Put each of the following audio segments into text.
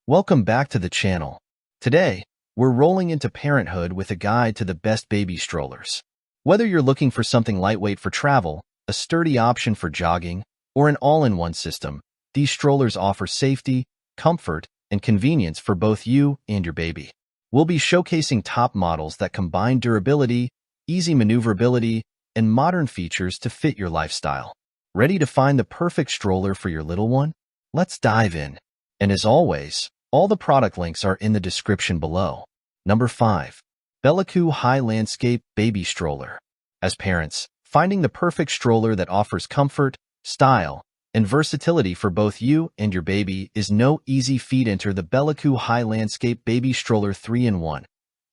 Welcome back to the channel. Today, we're rolling into parenthood with a guide to the best baby strollers. Whether you're looking for something lightweight for travel, a sturdy option for jogging, or an all-in-one system, these strollers offer safety, comfort, and convenience for both you and your baby. We'll be showcasing top models that combine durability, easy maneuverability, and modern features to fit your lifestyle. Ready to find the perfect stroller for your little one? Let's dive in. And as always, all the product links are in the description below. Number 5. Belecoo High Landscape Baby Stroller. As parents, finding the perfect stroller that offers comfort, style, and versatility for both you and your baby is no easy feat. Enter the Belecoo High Landscape Baby Stroller 3-in-1,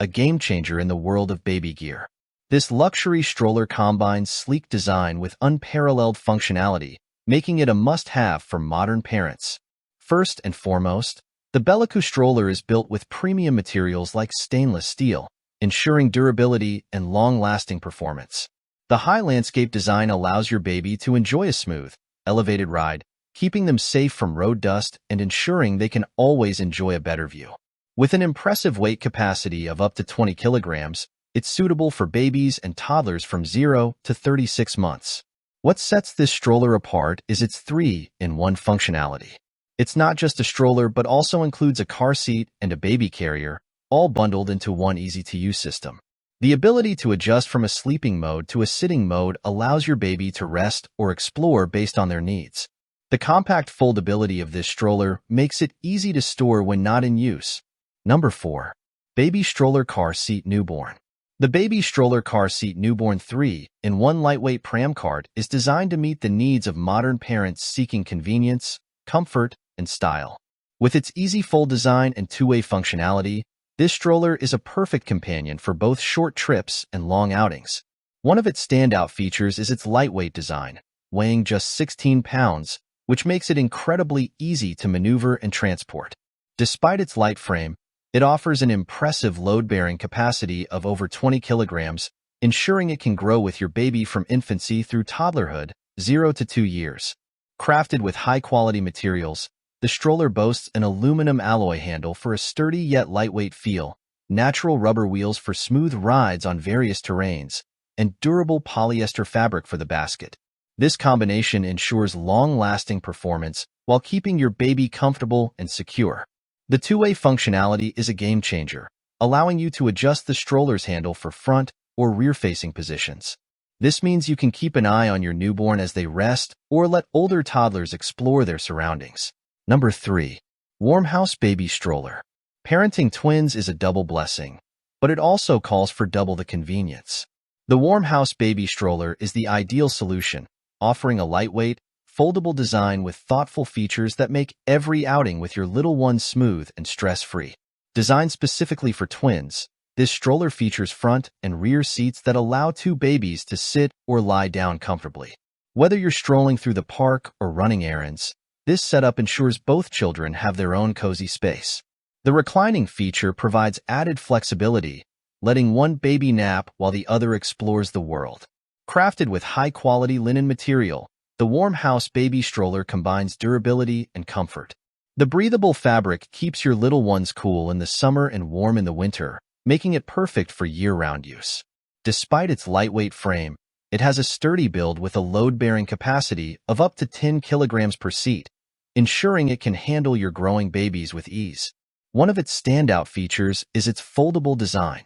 a game-changer in the world of baby gear. This luxury stroller combines sleek design with unparalleled functionality, making it a must-have for modern parents. First and foremost, the Belecoo stroller is built with premium materials like stainless steel, ensuring durability and long-lasting performance. The high landscape design allows your baby to enjoy a smooth, elevated ride, keeping them safe from road dust and ensuring they can always enjoy a better view. With an impressive weight capacity of up to 20 kilograms, it's suitable for babies and toddlers from 0 to 36 months. What sets this stroller apart is its 3-in-1 functionality. It's not just a stroller but also includes a car seat and a baby carrier, all bundled into one easy-to-use system. The ability to adjust from a sleeping mode to a sitting mode allows your baby to rest or explore based on their needs. The compact foldability of this stroller makes it easy to store when not in use. Number 4. Baby Stroller Car Seat Newborn. The Baby Stroller Car Seat Newborn 3-in-1 lightweight pram cart is designed to meet the needs of modern parents seeking convenience, comfort, and style. With its easy fold design and two-way functionality, this stroller is a perfect companion for both short trips and long outings. One of its standout features is its lightweight design, weighing just 16 pounds, which makes it incredibly easy to maneuver and transport. Despite its light frame, it offers an impressive load-bearing capacity of over 20 kilograms, ensuring it can grow with your baby from infancy through toddlerhood, 0 to 2 years. Crafted with high-quality materials, the stroller boasts an aluminum alloy handle for a sturdy yet lightweight feel, natural rubber wheels for smooth rides on various terrains, and durable polyester fabric for the basket. This combination ensures long-lasting performance while keeping your baby comfortable and secure. The two-way functionality is a game-changer, allowing you to adjust the stroller's handle for front or rear-facing positions. This means you can keep an eye on your newborn as they rest or let older toddlers explore their surroundings. Number 3. Warmhouse Baby Stroller. Parenting twins is a double blessing, but it also calls for double the convenience. The Warmhouse Baby Stroller is the ideal solution, offering a lightweight, foldable design with thoughtful features that make every outing with your little one smooth and stress-free. Designed specifically for twins, this stroller features front and rear seats that allow two babies to sit or lie down comfortably. Whether you're strolling through the park or running errands, this setup ensures both children have their own cozy space. The reclining feature provides added flexibility, letting one baby nap while the other explores the world. Crafted with high-quality linen material, the Warmhouse Baby Stroller combines durability and comfort. The breathable fabric keeps your little ones cool in the summer and warm in the winter, making it perfect for year-round use. Despite its lightweight frame, it has a sturdy build with a load-bearing capacity of up to 10 kilograms per seat, ensuring it can handle your growing babies with ease. One of its standout features is its foldable design.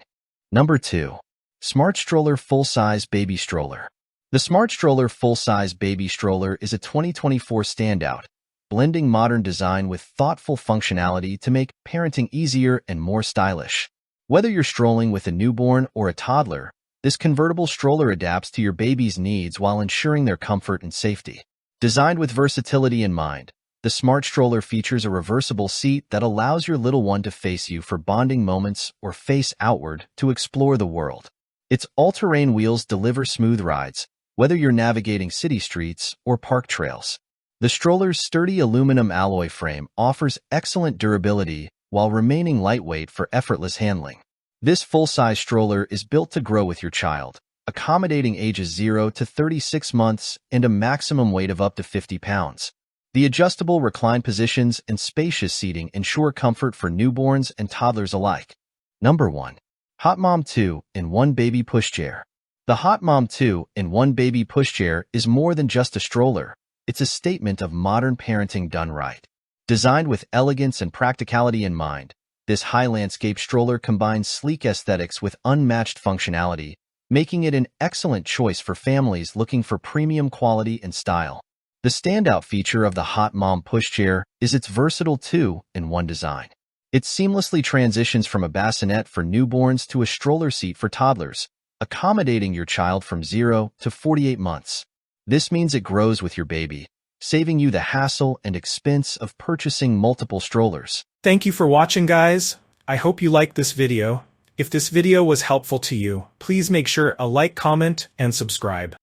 Number 2. Smartstroller Full-Size Baby Stroller. The Smartstroller Full-Size Baby Stroller is a 2024 standout, blending modern design with thoughtful functionality to make parenting easier and more stylish. Whether you're strolling with a newborn or a toddler, this convertible stroller adapts to your baby's needs while ensuring their comfort and safety. Designed with versatility in mind, the Smartstroller features a reversible seat that allows your little one to face you for bonding moments or face outward to explore the world. Its all-terrain wheels deliver smooth rides, whether you're navigating city streets or park trails. The stroller's sturdy aluminum alloy frame offers excellent durability while remaining lightweight for effortless handling. This full-size stroller is built to grow with your child, accommodating ages 0 to 36 months and a maximum weight of up to 50 pounds. The adjustable recline positions and spacious seating ensure comfort for newborns and toddlers alike. Number 1. Hot Mom 2-in-1 Baby Pushchair. The Hot Mom 2-in-1 Baby Pushchair is more than just a stroller. It's a statement of modern parenting done right. Designed with elegance and practicality in mind, this high-landscape stroller combines sleek aesthetics with unmatched functionality, making it an excellent choice for families looking for premium quality and style. The standout feature of the Hot Mom Pushchair is its versatile 2-in-1 design. It seamlessly transitions from a bassinet for newborns to a stroller seat for toddlers, accommodating your child from 0 to 48 months. This means it grows with your baby, saving you the hassle and expense of purchasing multiple strollers. Thank you for watching, guys. I hope you liked this video. If this video was helpful to you, please make sure a like, comment, and subscribe.